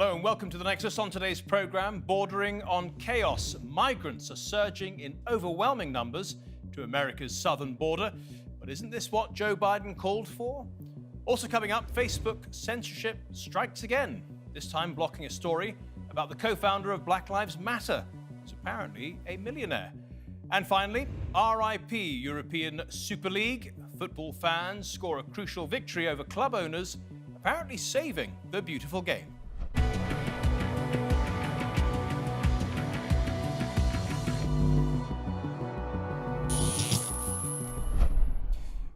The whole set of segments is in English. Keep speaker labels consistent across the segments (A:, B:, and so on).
A: Hello and welcome to The Nexus. On today's program, bordering on chaos. Migrants are surging in overwhelming numbers to America's southern border. But isn't this what Joe Biden called for? Also coming up, Facebook censorship strikes again, this time blocking a story about the co-founder of Black Lives Matter, who's apparently a millionaire. And finally, RIP European Super League. Football fans score a crucial victory over club owners, apparently saving the beautiful game.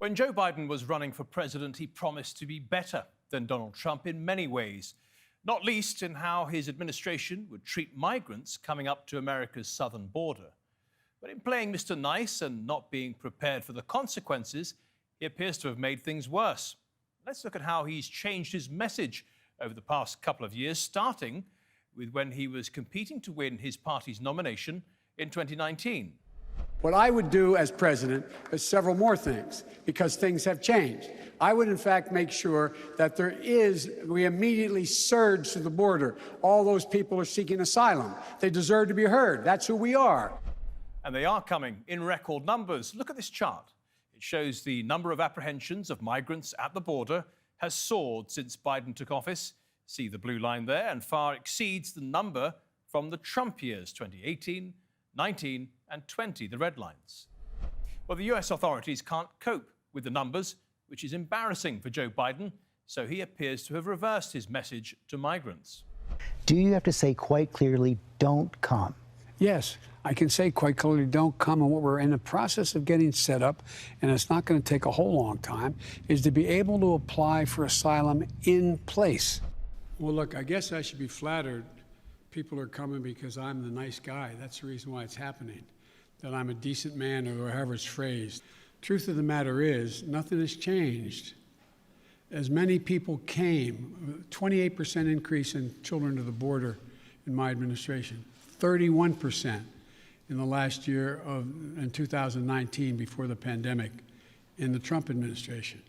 A: When Joe Biden was running for president, he promised to be better than Donald Trump in many ways, not least in how his administration would treat migrants coming up to America's southern border. But in playing Mr. Nice and not being prepared for the consequences, he appears to have made things worse. Let's look at how he's changed his message over the past couple of years, starting with when he was competing to win his party's nomination in 2019.
B: What I would do as president is several more things, because things have changed. I would, in fact, make sure that we immediately surge to the border. All those people are seeking asylum. They deserve to be heard. That's who we are.
A: And they are coming in record numbers. Look at this chart. It shows the number of apprehensions of migrants at the border has soared since Biden took office. See the blue line there, and far exceeds the number from the Trump years, 2018, 19 and 20, the red lines. Well, the US authorities can't cope with the numbers, which is embarrassing for Joe Biden, so he appears to have reversed his message to migrants.
C: Do you have to say quite clearly, don't come?
B: Yes, I can say quite clearly, don't come. And what we're in the process of getting set up, and it's not going to take a whole long time, is to be able to apply for asylum in place. Well, look, I guess I should be flattered. People are coming because I'm the nice guy. That's the reason why it's happening, that I'm a decent man, or however it's phrased. Truth of the matter is, nothing has changed. As many people came, 28% increase in children to the border in my administration, 31% in the last year in 2019, before the pandemic, in the Trump administration.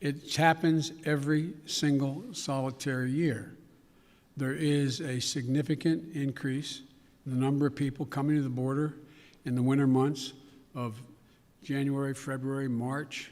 B: It happens every single solitary year. There is a significant increase in the number of people coming to the border in the winter months of January, February, March.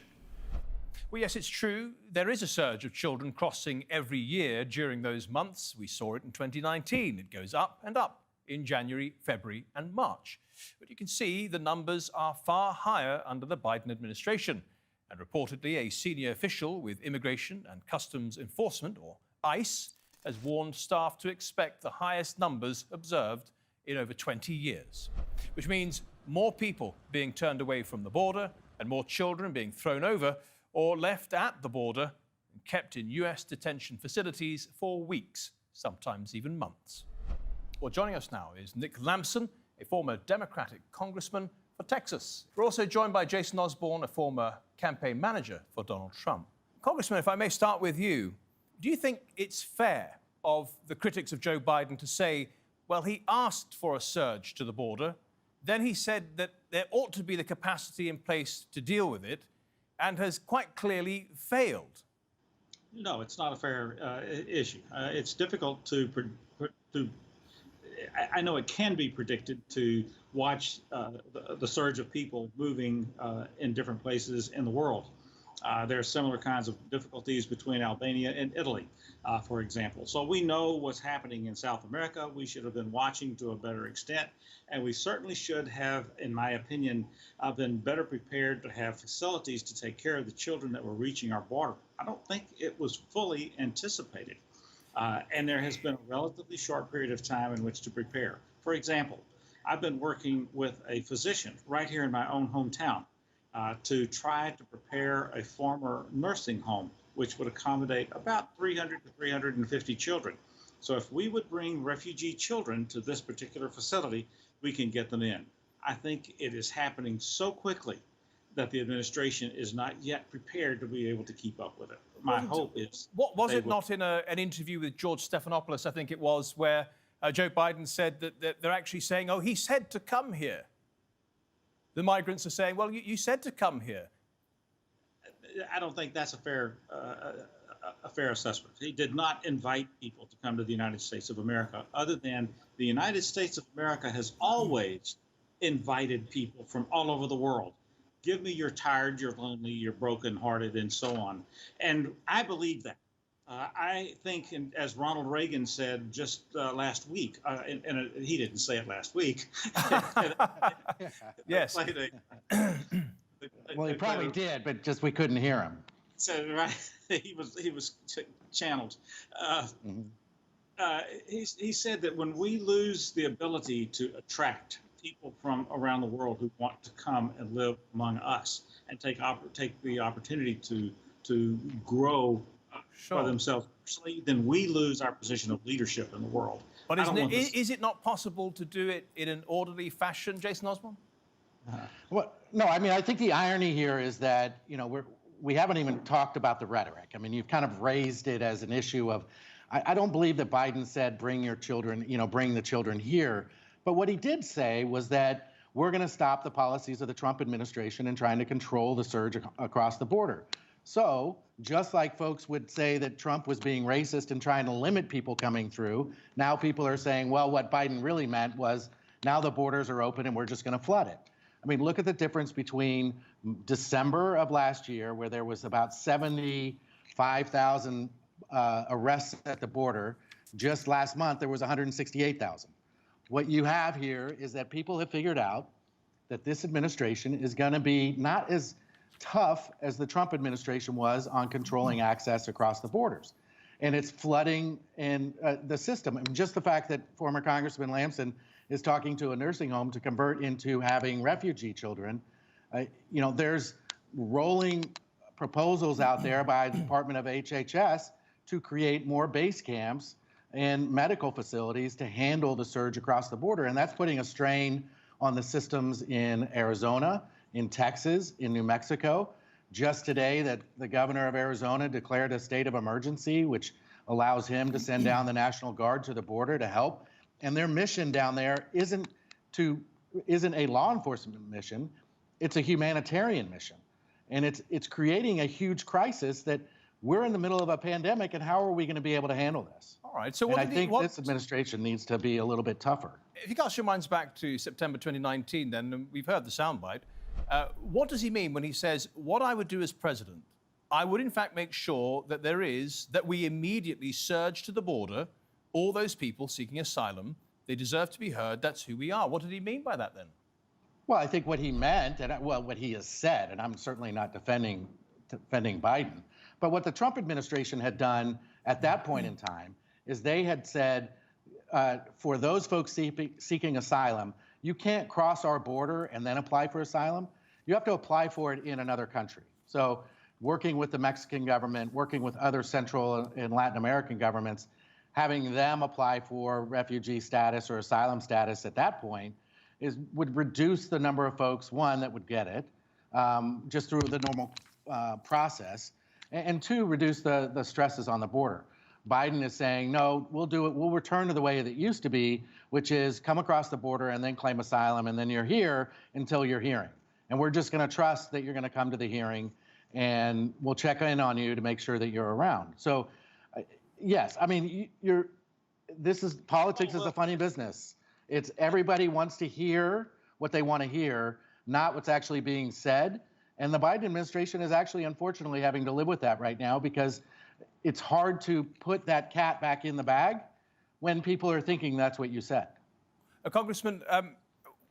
A: Well, yes, it's true. There is a surge of children crossing every year during those months. We saw it in 2019. It goes up and up in January, February and March. But you can see the numbers are far higher under the Biden administration. And reportedly, a senior official with Immigration and Customs Enforcement, or ICE, has warned staff to expect the highest numbers observed in over 20 years, which means more people being turned away from the border and more children being thrown over or left at the border and kept in US detention facilities for weeks, sometimes even months. Well, joining us now is Nick Lampson, a former Democratic congressman for Texas. We're also joined by Jason Osborne, a former campaign manager for Donald Trump. Congressman, if I may start with you, do you think it's fair of the critics of Joe Biden to say, well, he asked for a surge to the border, then he said that there ought to be the capacity in place to deal with it, and has quite clearly failed?
D: No, it's not a fair issue. It's difficult to I know it can be predicted to watch the surge of people moving in different places in the world. There are similar kinds of difficulties between Albania and Italy, for example. So we know what's happening in South America. We should have been watching to a better extent, and we certainly should have, in my opinion, been better prepared to have facilities to take care of the children that were reaching our border. I don't think it was fully anticipated, and there has been a relatively short period of time in which to prepare. For example, I've been working with a physician right here in my own hometown to try to prepare a former nursing home, which would accommodate about 300 to 350 children. So if we would bring refugee children to this particular facility, we can get them in. I think it is happening so quickly that the administration is not yet prepared to be able to keep up with it. My hope is...
A: What was it not in an interview with George Stephanopoulos, I think it was, where Joe Biden said that they're actually saying, oh, he said to come here. The migrants are saying, well, you said to come here.
D: I don't think that's a fair a fair assessment. He did not invite people to come to the United States of America, other than the United States of America has always invited people from all over the world. Give me you're tired, you're lonely, you're brokenhearted, and so on. And I believe that. I think, and as Ronald Reagan said just last week, and he didn't say it last week.
A: Yes.
E: Well, he probably did, but just we couldn't hear him.
D: So right, he was channeled. He said that when we lose the ability to attract people from around the world who want to come and live among us and take the opportunity to grow for themselves personally, then we lose our position of leadership in the world.
A: But is it not possible to do it in an orderly fashion, Jason Osborne?
E: Well, no, I mean, I think the irony here is that, you know, we haven't even talked about the rhetoric. I mean, you've kind of raised it as an issue of, I don't believe that Biden said, bring your children, you know, bring the children here. But what he did say was that we're going to stop the policies of the Trump administration in trying to control the surge across the border. So just like folks would say that Trump was being racist and trying to limit people coming through, now people are saying, well, what Biden really meant was now the borders are open and we're just going to flood it. I mean, look at the difference between December of last year, where there was about 75,000 arrests at the border. Just last month, there was 168,000. What you have here is that people have figured out that this administration is going to be not as tough as the Trump administration was on controlling access across the borders. And it's flooding in the system. I mean, just the fact that former Congressman Lamson is talking to a nursing home to convert into having refugee children. You know, there's rolling proposals out there by the Department of HHS to create more base camps and medical facilities to handle the surge across the border. And that's putting a strain on the systems in Arizona, in Texas, in New Mexico. Just today, that the governor of Arizona declared a state of emergency, which allows him to send down the National Guard to the border to help. And their mission down there isn't a law enforcement mission, it's a humanitarian mission. And it's creating a huge crisis that we're in the middle of a pandemic, and how are we going to be able to handle this?
A: All right, so
E: I think this administration needs to be a little bit tougher.
A: If you cast your minds back to September 2019, then we've heard the soundbite. What does he mean when he says, what I would do as president, I would in fact make sure that that we immediately surge to the border all those people seeking asylum, they deserve to be heard, that's who we are. What did he mean by that then?
E: Well, I think what he meant, and what he has said, and I'm certainly not defending Biden, but what the Trump administration had done at that point in time is they had said, for those folks seeking asylum, you can't cross our border and then apply for asylum. You have to apply for it in another country. So working with the Mexican government, working with other Central and Latin American governments, having them apply for refugee status or asylum status at that point would reduce the number of folks, one, that would get it just through the normal process, and two, reduce the stresses on the border. Biden is saying, no, we'll do it. We'll return to the way that it used to be, which is come across the border and then claim asylum, and then you're here until your hearing. And we're just going to trust that you're going to come to the hearing, and we'll check in on you to make sure that you're around. So, yes, I mean, politics is a funny business. It's everybody wants to hear what they want to hear, not what's actually being said. And the Biden administration is actually, unfortunately, having to live with that right now, because it's hard to put that cat back in the bag when people are thinking that's what you said.
A: Congressman,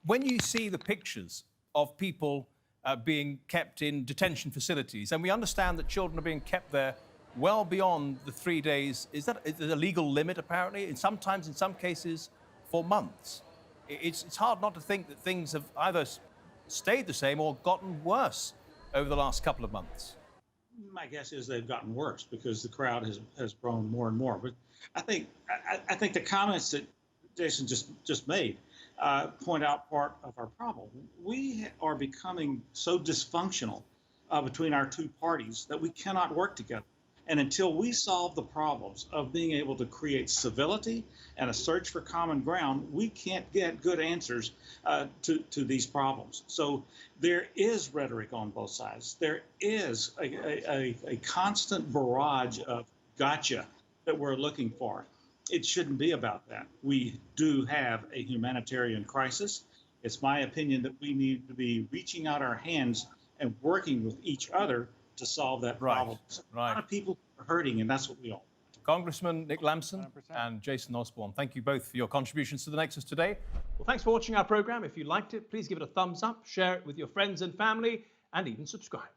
A: when you see the pictures of people being kept in detention facilities, and we understand that children are being kept there well beyond the 3 days, is that a legal limit, apparently? And sometimes, in some cases, for months. It's hard not to think that things have either stayed the same or gotten worse over the last couple of months.
D: My guess is they've gotten worse because the crowd has grown more and more. But I think the comments that Jason just made point out part of our problem. We are becoming so dysfunctional between our two parties that we cannot work together. And until we solve the problems of being able to create civility and a search for common ground, we can't get good answers to these problems. So there is rhetoric on both sides. There is a constant barrage of gotcha that we're looking for. It shouldn't be about that. We do have a humanitarian crisis. It's my opinion that we need to be reaching out our hands and working with each other to solve that problem. A lot of people are hurting, and that's what we all want.
A: Congressman Nick Lamson
E: 100%.
A: and Jason Osborne, thank you both for your contributions to the Nexus today. Well, thanks for watching our program. If you liked it, please give it a thumbs up, share it with your friends and family, and even subscribe.